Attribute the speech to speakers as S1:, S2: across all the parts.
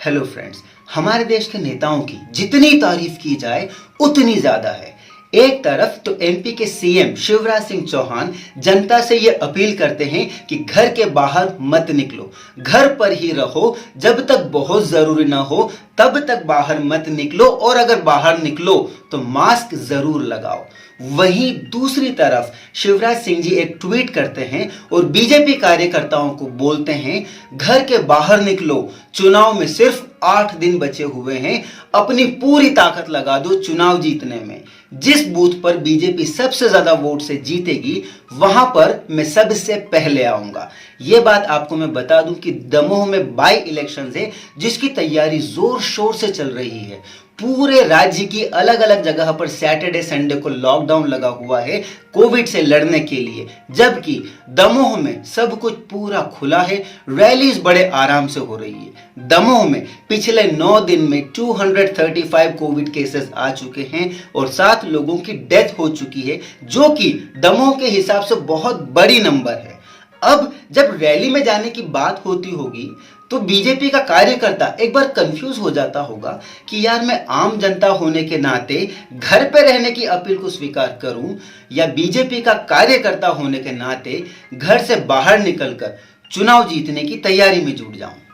S1: Hello friends, हमारे देश के नेताओं की जितनी तारीफ की जाए उतनी ज्यादा है। एक तरफ तो एमपी के सीएम शिवराज सिंह चौहान जनता से ये अपील करते हैं कि घर के बाहर मत निकलो, घर पर ही रहो, जब तक बहुत जरूरी ना हो तब तक बाहर मत निकलो और अगर बाहर निकलो तो मास्क जरूर लगाओ। वहीं दूसरी तरफ शिवराज सिंह जी एक ट्वीट करते हैं और बीजेपी कार्यकर्ताओं को बोलते हैं, घर के बाहर निकलो, चुनाव में सिर्फ 8 दिन बचे हुए हैं, अपनी पूरी ताकत लगा दो चुनाव जीतने में। जिस बूथ पर बीजेपी सबसे ज्यादा वोट से जीतेगी वहां पर मैं सबसे पहले आऊंगा। यह बात आपको मैं बता दूं कि दमोह में बाई इलेक्शंस है जिसकी तैयारी जोर शोर से चल रही है। पूरे राज्य की अलग अलग जगह पर सैटरडे संडे को लॉकडाउन लगा हुआ है कोविड से लड़ने के लिए, जबकि दमोह में सब कुछ पूरा खुला है। रैलीज बड़े आराम से हो रही है। दमोह में पिछले 9 दिन में 235 कोविड केसेस आ चुके हैं और 7 लोगों की डेथ हो चुकी है, जो कि दमोह के हिसाब से बहुत बड़ी नंबर है। अब जब रैली में जाने की बात होती होगी तो बीजेपी का कार्यकर्ता एक बार कंफ्यूज हो जाता होगा कि यार मैं आम जनता होने के नाते घर पे रहने की अपील को स्वीकार करूं या बीजेपी का कार्यकर्ता होने के नाते घर से बाहर निकलकर चुनाव जीतने की तैयारी में जुट जाऊं।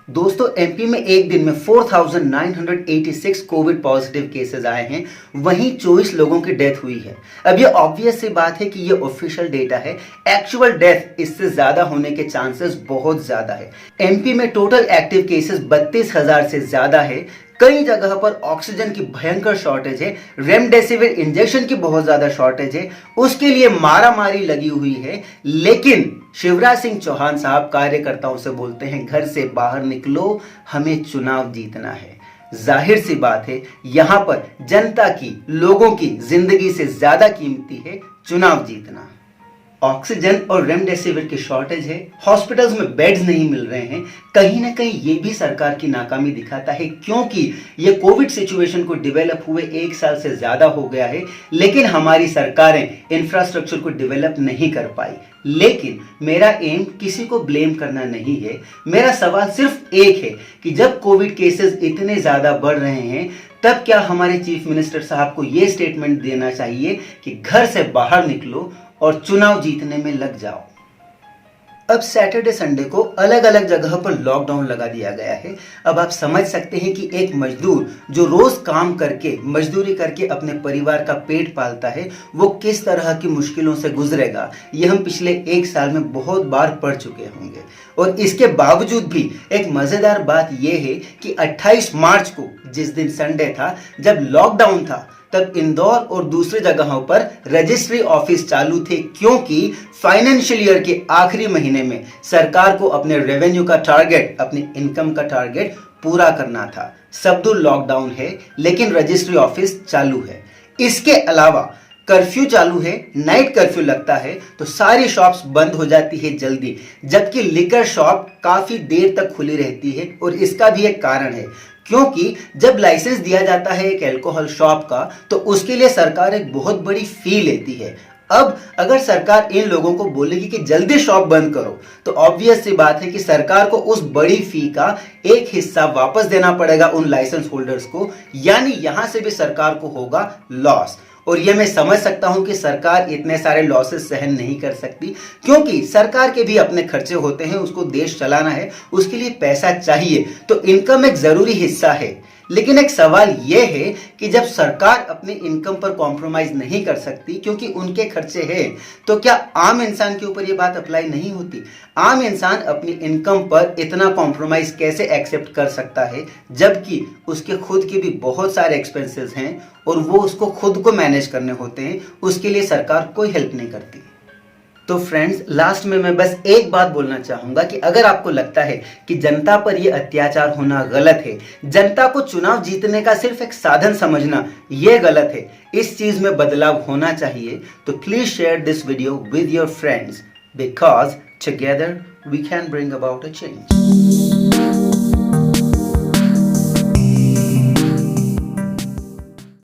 S1: दोस्तों, एमपी में एक दिन में 4,986 कोविड पॉजिटिव केसेस आए हैं, वहीं 24 लोगों की डेथ हुई है। अब ये ऑब्वियस सी बात है कि ये ऑफिशियल डेटा है, एक्चुअल डेथ इससे ज्यादा होने के चांसेस बहुत ज्यादा है। एमपी में टोटल एक्टिव केसेस 32,000 से ज्यादा है। कई जगह पर ऑक्सीजन की भयंकर शॉर्टेज है, रेमडेसिविर इंजेक्शन की बहुत ज्यादा शॉर्टेज है, उसके लिए मारामारी लगी हुई है। लेकिन शिवराज सिंह चौहान साहब कार्यकर्ताओं से बोलते हैं, घर से बाहर निकलो, हमें चुनाव जीतना है। जाहिर सी बात है, यहां पर जनता की, लोगों की जिंदगी से ज्यादा कीमती है चुनाव जीतना। ऑक्सीजन और रेमडेसिविर की शॉर्टेज है, हॉस्पिटल्स में बेड्स नहीं मिल रहे हैं। कहीं ना कहीं ये भी सरकार की नाकामी दिखाता है, क्योंकि ये कोविड सिचुएशन को डेवलप हुए 1 साल से ज्यादा हो गया है, लेकिन हमारी सरकारें इंफ्रास्ट्रक्चर को डेवलप नहीं कर पाई। लेकिन मेरा एम किसी को ब्लेम करना नहीं है। मेरा सवाल सिर्फ एक है कि जब कोविड केसेस इतने ज्यादा बढ़ रहे हैं तब क्या हमारे चीफ मिनिस्टर साहब को यह स्टेटमेंट देना चाहिए कि घर से बाहर निकलो और चुनाव जीतने में लग जाओ। अब सैटरडे संडे को अलग अलग जगह पर लॉकडाउन लगा दिया गया है। अब आप समझ सकते हैं कि एक मजदूर जो रोज काम करके, मजदूरी करके अपने परिवार का पेट पालता है, वो किस तरह की मुश्किलों से गुजरेगा। ये हम पिछले 1 साल में बहुत बार पढ़ चुके होंगे। और इसके बावजूद भी एक मजेदार बात यह है कि 28 मार्च को, जिस दिन संडे था, जब लॉकडाउन था, तब इंदौर और दूसरी जगहों पर रजिस्ट्री ऑफिस चालू थे, क्योंकि फाइनेंशियल ईयर के आखिरी महीने में सरकार को अपने रेवेन्यू का टारगेट, अपनी इनकम का टारगेट पूरा करना था। सब दूर लॉकडाउन है लेकिन रजिस्ट्री ऑफिस चालू है। इसके अलावा कर्फ्यू चालू है, नाइट कर्फ्यू लगता है तो सारी शॉप्स बंद हो जाती है जल्दी, जबकि लिकर शॉप काफी देर तक खुली रहती है। और इसका भी एक कारण है, क्योंकि जब लाइसेंस दिया जाता है एक अल्कोहल शॉप का तो उसके लिए सरकार एक बहुत बड़ी फी लेती है। अब अगर सरकार इन लोगों को बोलेगी कि जल्दी शॉप बंद करो, तो ऑब्वियस सी बात है कि सरकार को उस बड़ी फी का एक हिस्सा वापस देना पड़ेगा उन लाइसेंस होल्डर्स को, यानी यहां से भी सरकार को होगा लॉस। और ये मैं समझ सकता हूं कि सरकार इतने सारे लॉसेस सहन नहीं कर सकती, क्योंकि सरकार के भी अपने खर्चे होते हैं, उसको देश चलाना है, उसके लिए पैसा चाहिए, तो इनकम एक जरूरी हिस्सा है। लेकिन एक सवाल यह है कि जब सरकार अपने इनकम पर कॉम्प्रोमाइज नहीं कर सकती क्योंकि उनके खर्चे हैं, तो क्या आम इंसान के ऊपर यह बात अप्लाई नहीं होती? आम इंसान अपनी इनकम पर इतना कॉम्प्रोमाइज कैसे एक्सेप्ट कर सकता है, जबकि उसके खुद के भी बहुत सारे एक्सपेंसेस हैं और वो उसको खुद को मैनेज करने होते हैं, उसके लिए सरकार कोई हेल्प नहीं करती। तो फ्रेंड्स, लास्ट में मैं बस एक बात बोलना चाहूंगा कि अगर आपको लगता है कि जनता पर यह अत्याचार होना गलत है, जनता को चुनाव जीतने का सिर्फ एक साधन समझना यह गलत है, इस चीज में बदलाव होना चाहिए, तो please share this video with your friends, because together we can bring about a change.